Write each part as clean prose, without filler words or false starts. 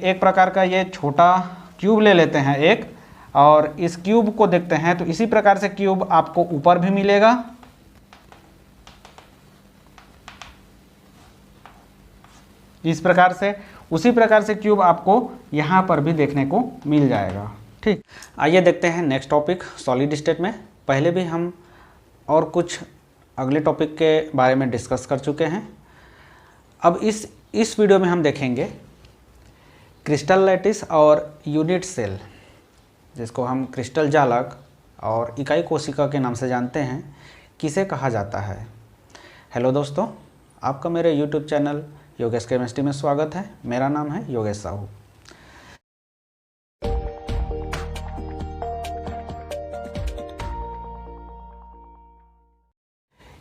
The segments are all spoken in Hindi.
एक प्रकार का ये छोटा क्यूब ले लेते हैं एक, और इस क्यूब को देखते हैं तो इसी प्रकार से क्यूब आपको ऊपर भी मिलेगा, इस प्रकार से। उसी प्रकार से क्यूब आपको यहाँ पर भी देखने को मिल जाएगा। ठीक, आइए देखते हैं नेक्स्ट टॉपिक सॉलिड स्टेट में। पहले भी हम और कुछ अगले टॉपिक के बारे में डिस्कस कर चुके हैं। अब इस वीडियो में हम देखेंगे क्रिस्टल लैटिस और यूनिट सेल, जिसको हम क्रिस्टल जालक और इकाई कोशिका के नाम से जानते हैं, किसे कहा जाता है। हेलो दोस्तों, आपका मेरे यूट्यूब चैनल योगेश केमिस्ट्री में स्वागत है। मेरा नाम है योगेश साहू।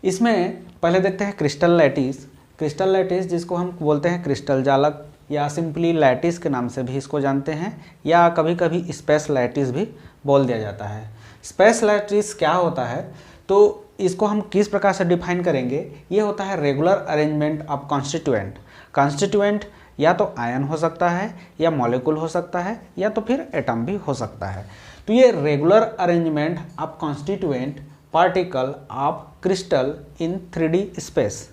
इसमें पहले देखते हैं क्रिस्टल लैटिस। क्रिस्टल लैटिस जिसको हम बोलते हैं क्रिस्टल जालक या सिंपली लैटिस के नाम से भी इसको जानते हैं, या कभी कभी स्पेस लैटिस भी बोल दिया जाता है। स्पेस लैटिस क्या होता है, तो इसको हम किस प्रकार से डिफाइन करेंगे। ये होता है regular arrangement of constituent. Constituent या तो आयन हो सकता है, या मॉलिक्यूल हो सकता है, या तो फिर एटम भी हो सकता है। तो ये regular arrangement of constituent particle of crystal in 3D space,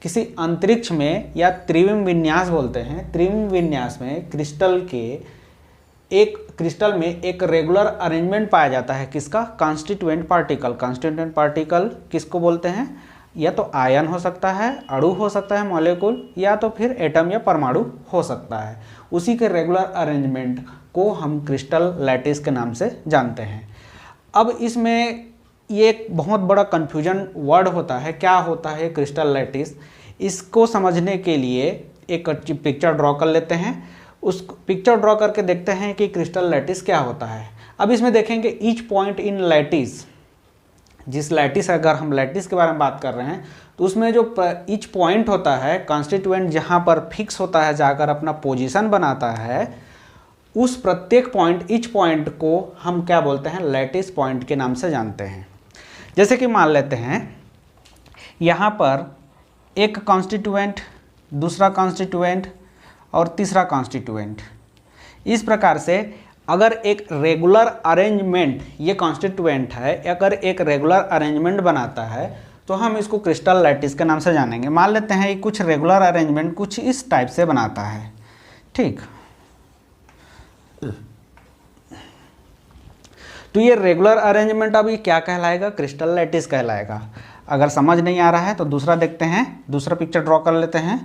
किसी अंतरिक्ष में, या त्रिविम विन्यास बोलते हैं। त्रिविम विन्यास में क्रिस्टल में एक रेगुलर अरेंजमेंट पाया जाता है। किसका? Constituent particle. कॉन्स्टिट्यूएंट पार्टिकल किसको बोलते हैं? या तो आयन हो सकता है, अणु हो सकता है, मॉलिक्यूल, या तो फिर एटम या परमाणु हो सकता है। उसी के रेगुलर अरेंजमेंट को हम क्रिस्टल लैटिस के नाम से जानते हैं। अब इसमें ये एक बहुत बड़ा कन्फ्यूजन वर्ड होता है, क्या होता है क्रिस्टल लैटिस। इसको समझने के लिए एक पिक्चर ड्रॉ कर लेते हैं। उस पिक्चर ड्रॉ करके देखते हैं कि क्रिस्टल लैटिस क्या होता है। अब इसमें देखेंगे ईच पॉइंट इन लैटिस, जिस लैटिस, अगर हम लैटिस के बारे में बात कर रहे हैं तो उसमें जो ईच पॉइंट होता है, कॉन्स्टिट्यूएंट जहाँ पर फिक्स होता है, जाकर अपना पोजीशन बनाता है, उस प्रत्येक पॉइंट, ईच पॉइंट को हम क्या बोलते हैं? लैटिस पॉइंट के नाम से जानते हैं। जैसे कि मान लेते हैं यहाँ पर एक कॉन्स्टिट्यूएंट, दूसरा कॉन्स्टिट्यूएंट और तीसरा कॉन्स्टिट्यूएंट। इस प्रकार से अगर एक रेगुलर अरेंजमेंट, ये कॉन्स्टिट्यूएंट है, अगर एक रेगुलर अरेंजमेंट बनाता है तो हम इसको क्रिस्टल लैटिस के नाम से जानेंगे। मान लेते हैं कुछ रेगुलर अरेंजमेंट कुछ इस टाइप से बनाता है। ठीक, तो ये रेगुलर अरेंजमेंट अभी क्या कहलाएगा? क्रिस्टल लैटिस कहलाएगा। अगर समझ नहीं आ रहा है तो दूसरा देखते हैं, दूसरा पिक्चर ड्रॉ कर लेते हैं।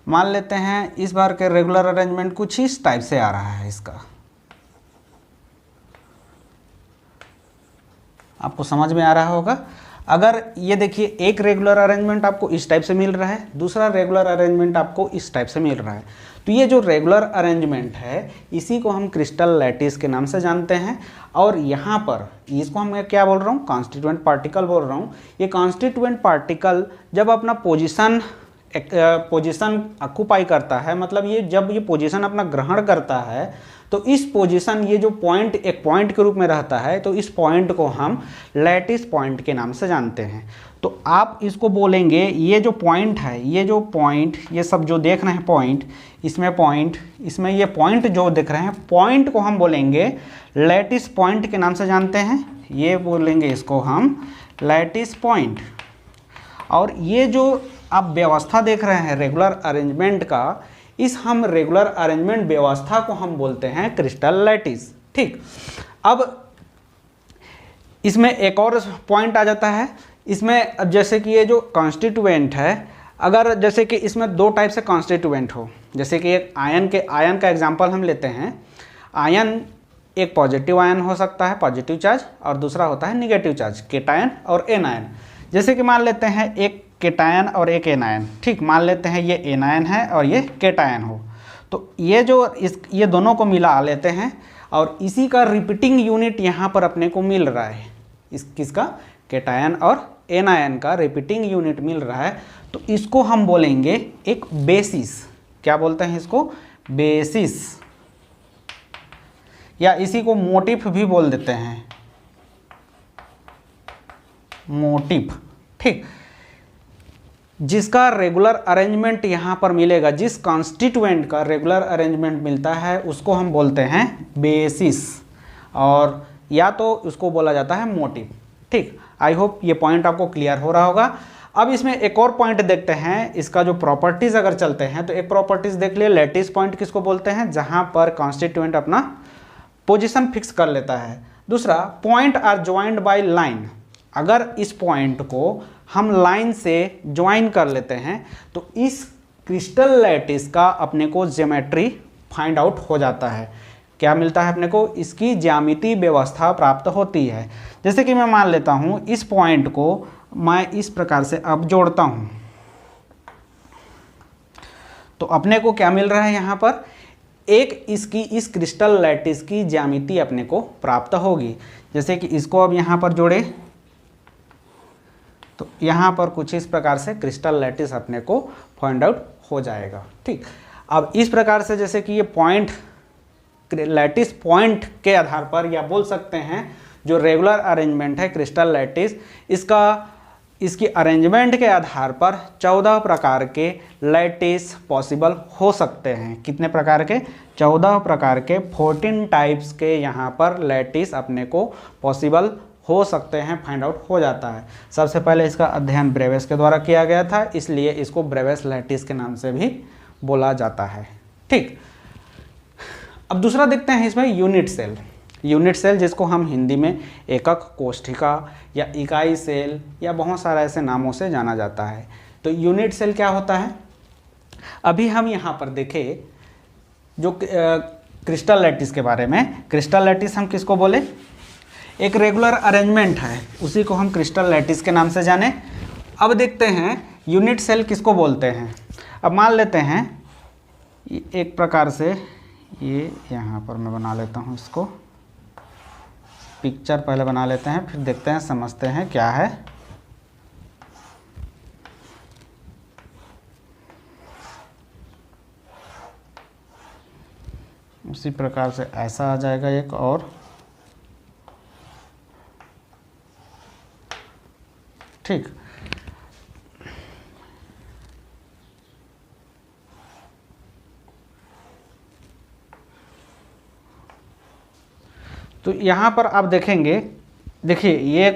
मान लेते हैं इस बार के रेगुलर अरेंजमेंट कुछ इस टाइप से आ रहा है। इसका आपको समझ में आ रहा होगा। अगर ये देखिए, एक रेगुलर अरेंजमेंट आपको इस टाइप से मिल रहा है, दूसरा रेगुलर अरेंजमेंट आपको इस टाइप से मिल रहा है। तो ये जो रेगुलर अरेंजमेंट है, इसी को हम क्रिस्टल लैटिस के नाम से जानते हैं। और यहाँ पर इसको हम क्या बोल रहा हूँ? कॉन्स्टिट्यूएंट पार्टिकल बोल रहा हूँ। ये कॉन्स्टिट्यूएंट पार्टिकल जब अपना पोजीशन ऑक्यूपाई करता है, मतलब ये जब ये पोजीशन अपना ग्रहण करता है, तो इस पोजीशन, ये जो पॉइंट एक पॉइंट के रूप में रहता है, तो इस पॉइंट को हम लैटिस पॉइंट के नाम से जानते हैं। तो आप इसको बोलेंगे, ये जो पॉइंट है, ये जो पॉइंट, ये सब जो देख रहे हैं पॉइंट, इसमें ये पॉइंट जो देख रहे हैं, पॉइंट को हम बोलेंगे लैटिस पॉइंट के नाम से जानते हैं। ये बोलेंगे इसको हम लैटिस पॉइंट। और ये जो आप व्यवस्था देख रहे हैं रेगुलर अरेंजमेंट का, इस हम रेगुलर अरेंजमेंट व्यवस्था को हम बोलते हैं क्रिस्टल लैटिस। ठीक, अब इसमें एक और पॉइंट आ जाता है। इसमें अब जैसे कि ये जो कॉन्स्टिट्यूएंट है, अगर जैसे कि इसमें दो टाइप से कॉन्स्टिट्यूएंट हो, जैसे कि एक आयन का एग्जांपल हम लेते हैं। आयन एक पॉजिटिव आयन हो सकता है, पॉजिटिव चार्ज, और दूसरा होता है निगेटिव चार्ज, केटायन और एनायन। जैसे कि मान लेते हैं एक केटायन और एक एनायन। ठीक, मान लेते हैं ये एनायन है और ये केटायन हो, तो ये दोनों को मिला लेते हैं, और इसी का रिपीटिंग यूनिट यहाँ पर अपने को मिल रहा है। किसका? केटायन और एनायन का रिपीटिंग यूनिट मिल रहा है। तो इसको हम बोलेंगे एक बेसिस। क्या बोलते हैं इसको? बेसिस, या इसी को मोटिफ भी बोल देते हैं, मोटिफ। ठीक, जिसका रेगुलर अरेंजमेंट यहाँ पर मिलेगा, जिस कॉन्स्टिट्यूएंट का रेगुलर अरेंजमेंट मिलता है उसको हम बोलते हैं बेसिस, और या तो उसको बोला जाता है मोटिव। ठीक, आई होप ये पॉइंट आपको क्लियर हो रहा होगा। अब इसमें एक और पॉइंट देखते हैं, इसका जो प्रॉपर्टीज अगर चलते हैं तो एक प्रॉपर्टीज देख लिए, लैटिस पॉइंट किसको बोलते हैं, जहां पर कॉन्स्टिट्यूएंट अपना पोजीशन फिक्स कर लेता है। दूसरा, point are joined by line, अगर इस पॉइंट को हम लाइन से ज्वाइन कर लेते हैं तो इस क्रिस्टल लैटिस का अपने को ज्योमेट्री फाइंड आउट हो जाता है। क्या मिलता है अपने को, इसकी ज्यामितीय व्यवस्था प्राप्त होती है। जैसे कि मैं मान लेता हूं इस पॉइंट को मैं इस प्रकार से अब जोड़ता हूं, तो अपने को क्या मिल रहा है यहां पर, एक इसकी इस क्रिस्टल लैटिस की ज्यामिति अपने को प्राप्त होगी। जैसे कि इसको अब यहां पर जोड़े तो यहां पर कुछ इस प्रकार से क्रिस्टल लैटिस अपने को फाइंड आउट हो जाएगा। ठीक, अब इस प्रकार से जैसे कि ये पॉइंट लैटिस पॉइंट के आधार पर, या बोल सकते हैं जो रेगुलर अरेंजमेंट है क्रिस्टल लैटिस, इसकी अरेंजमेंट के आधार पर 14 प्रकार के लैटिस पॉसिबल हो सकते हैं। कितने प्रकार के, 14 प्रकार के, 14 टाइप्स के यहाँ पर लैटिस अपने को पॉसिबल हो सकते हैं, फाइंड आउट हो जाता है। सबसे पहले इसका अध्ययन ब्रेवेस के द्वारा किया गया था, इसलिए इसको ब्रेवेस लैटिस के नाम से भी बोला जाता है। ठीक, अब दूसरा देखते हैं इसमें यूनिट सेल। यूनिट सेल जिसको हम हिंदी में एकक कोष्ठिका या इकाई सेल या बहुत सारे ऐसे नामों से जाना जाता है। तो यूनिट सेल क्या होता है, अभी हम यहाँ पर देखें जो क्रिस्टल लैटिस के बारे में। क्रिस्टल लैटिस हम किसको बोले, एक रेगुलर अरेंजमेंट है, उसी को हम क्रिस्टल लैटिस के नाम से जाने। अब देखते हैं यूनिट सेल किसको बोलते हैं। अब मान लेते हैं एक प्रकार से, ये यहाँ पर मैं बना लेता हूँ, इसको पिक्चर पहले बना लेते हैं, फिर देखते हैं समझते हैं क्या है। उसी प्रकार से ऐसा आ जाएगा एक, और ठीक, तो यहाँ पर आप देखेंगे, देखिए ये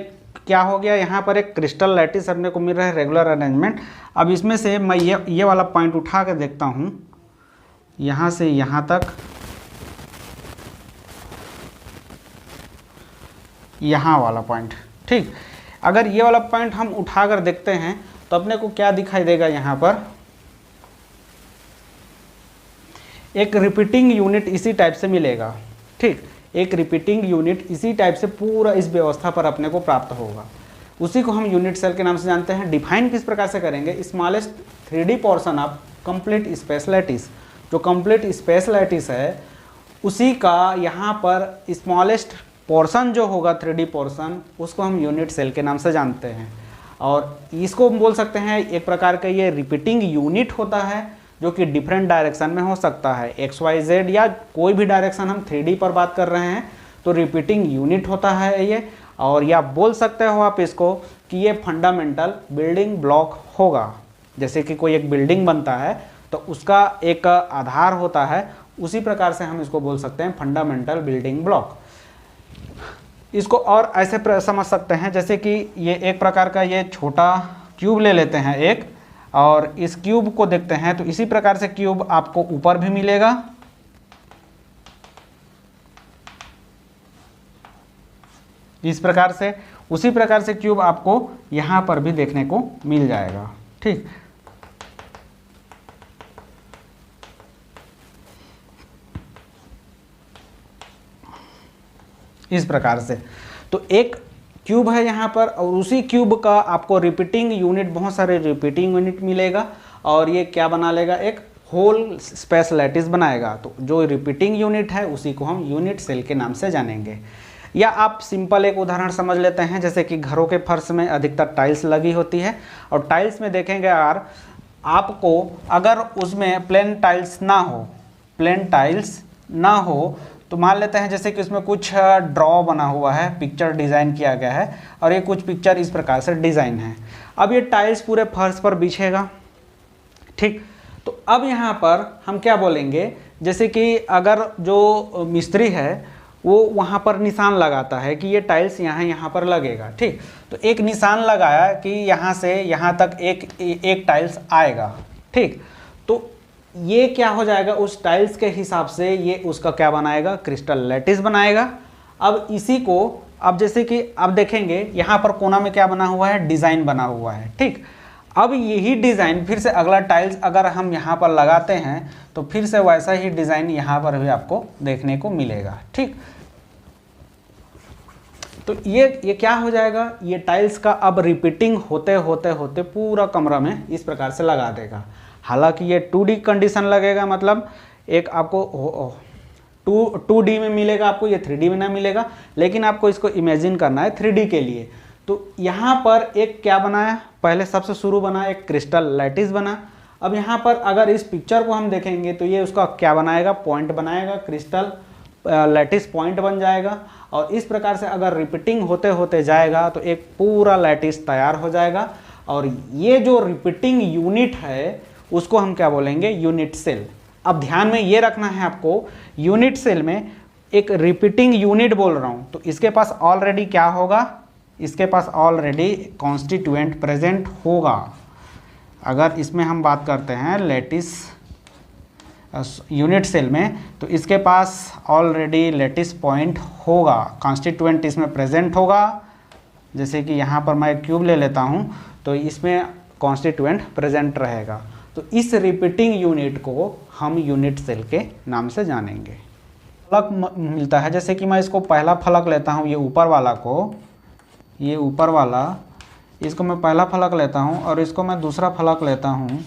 क्या हो गया, यहाँ पर एक क्रिस्टल लैटिस अपने को मिल रहा है रेगुलर अरेंजमेंट। अब इसमें से मैं ये वाला पॉइंट उठा कर देखता हूँ, यहाँ से यहाँ तक, यहाँ वाला पॉइंट। ठीक, अगर ये वाला पॉइंट हम उठाकर देखते हैं तो अपने को क्या दिखाई देगा, यहाँ पर एक रिपीटिंग यूनिट इसी टाइप से मिलेगा। ठीक, एक रिपीटिंग यूनिट इसी टाइप से पूरा इस व्यवस्था पर अपने को प्राप्त होगा, उसी को हम यूनिट सेल के नाम से जानते हैं। डिफाइन किस प्रकार से करेंगे, smallest 3D portion of complete space lattice. जो कंप्लीट स्पेस लैटिस है उसी का यहाँ पर स्मॉलेस्ट पोर्शन जो होगा 3D पोर्शन, उसको हम यूनिट सेल के नाम से जानते हैं। और इसको हम बोल सकते हैं एक प्रकार का ये रिपीटिंग यूनिट होता है, जो कि डिफरेंट डायरेक्शन में हो सकता है, XYZ या कोई भी डायरेक्शन। हम 3D पर बात कर रहे हैं तो रिपीटिंग यूनिट होता है ये। और या बोल सकते हो आप इसको कि ये फंडामेंटल बिल्डिंग ब्लॉक होगा। जैसे कि कोई एक बिल्डिंग बनता है तो उसका एक आधार होता है, उसी प्रकार से हम इसको बोल सकते हैं फंडामेंटल बिल्डिंग ब्लॉक। इसको और ऐसे समझ सकते हैं, जैसे कि ये एक प्रकार का ये छोटा क्यूब ले लेते हैं एक, और इस क्यूब को देखते हैं तो इसी प्रकार से क्यूब आपको ऊपर भी मिलेगा, इस प्रकार से, उसी प्रकार से क्यूब आपको यहां पर भी देखने को मिल जाएगा। ठीक, इस प्रकार से। तो एक क्यूब है यहाँ पर, और उसी क्यूब का आपको रिपीटिंग यूनिट, बहुत सारे रिपीटिंग यूनिट मिलेगा, और ये क्या बना लेगा, एक होल स्पेस लैटिस बनाएगा। तो जो रिपीटिंग यूनिट है उसी को हम यूनिट सेल के नाम से जानेंगे। या आप सिंपल एक उदाहरण समझ लेते हैं, जैसे कि घरों के फर्श में अधिकतर टाइल्स लगी होती है, और टाइल्स में देखेंगे यार आपको, अगर उसमें प्लेन टाइल्स ना हो तो मान लेते हैं जैसे कि उसमें कुछ ड्रॉ बना हुआ है, पिक्चर डिज़ाइन किया गया है, और ये कुछ पिक्चर इस प्रकार से डिज़ाइन है। अब ये टाइल्स पूरे फर्श पर बिछेगा, ठीक। तो अब यहाँ पर हम क्या बोलेंगे, जैसे कि अगर जो मिस्त्री है वो वहाँ पर निशान लगाता है कि ये टाइल्स यहाँ पर लगेगा, ठीक। तो एक निशान लगाया कि यहाँ से यहाँ तक एक टाइल्स आएगा, ठीक। तो ये क्या हो जाएगा, उस टाइल्स के हिसाब से ये उसका क्या बनाएगा, क्रिस्टल लैटिस बनाएगा। अब इसी को अब जैसे कि अब देखेंगे यहाँ पर कोना में क्या बना हुआ है, डिज़ाइन बना हुआ है, ठीक। अब यही डिज़ाइन फिर से अगला टाइल्स अगर हम यहाँ पर लगाते हैं तो फिर से वैसा ही डिज़ाइन यहाँ पर भी आपको देखने को मिलेगा, ठीक। तो ये क्या हो जाएगा, ये टाइल्स का अब रिपीटिंग होते होते होते पूरा कमरा में इस प्रकार से लगा देगा। हालांकि ये 2D कंडीशन लगेगा, मतलब एक आपको 2D में मिलेगा, आपको ये 3D में ना मिलेगा, लेकिन आपको इसको इमेजिन करना है 3D के लिए। तो यहाँ पर एक क्या बनाया, पहले सबसे शुरू बना एक क्रिस्टल लैटिस बना। अब यहाँ पर अगर इस पिक्चर को हम देखेंगे तो ये उसका क्या बनाएगा, पॉइंट बनाएगा, क्रिस्टल लैटिस पॉइंट बन जाएगा। और इस प्रकार से अगर रिपीटिंग होते होते जाएगा तो एक पूरा लैटिस तैयार हो जाएगा। और ये जो रिपीटिंग यूनिट है उसको हम क्या बोलेंगे, यूनिट सेल। अब ध्यान में ये रखना है आपको, यूनिट सेल में एक रिपीटिंग यूनिट बोल रहा हूँ तो इसके पास ऑलरेडी क्या होगा, इसके पास ऑलरेडी कॉन्स्टिट्यूएंट प्रेजेंट होगा। अगर इसमें हम बात करते हैं लैटिस यूनिट सेल में तो इसके पास ऑलरेडी लैटिस पॉइंट होगा, कॉन्स्टिट्यूएंट इसमें प्रेजेंट होगा। जैसे कि यहाँ पर मैं क्यूब ले लेता हूँ तो इसमें कॉन्स्टिट्यूएंट प्रेजेंट रहेगा। तो इस रिपीटिंग यूनिट को हम यूनिट सेल के नाम से जानेंगे। फलक मिलता है, जैसे कि मैं इसको पहला फलक लेता हूँ, ये ऊपर वाला को, ये ऊपर वाला, इसको मैं पहला फलक लेता हूँ और इसको मैं दूसरा फलक लेता हूँ।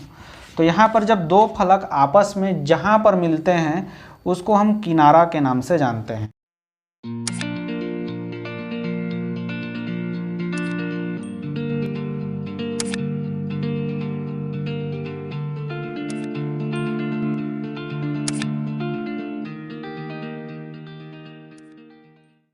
तो यहाँ पर जब दो फलक आपस में जहाँ पर मिलते हैं उसको हम किनारा के नाम से जानते हैं।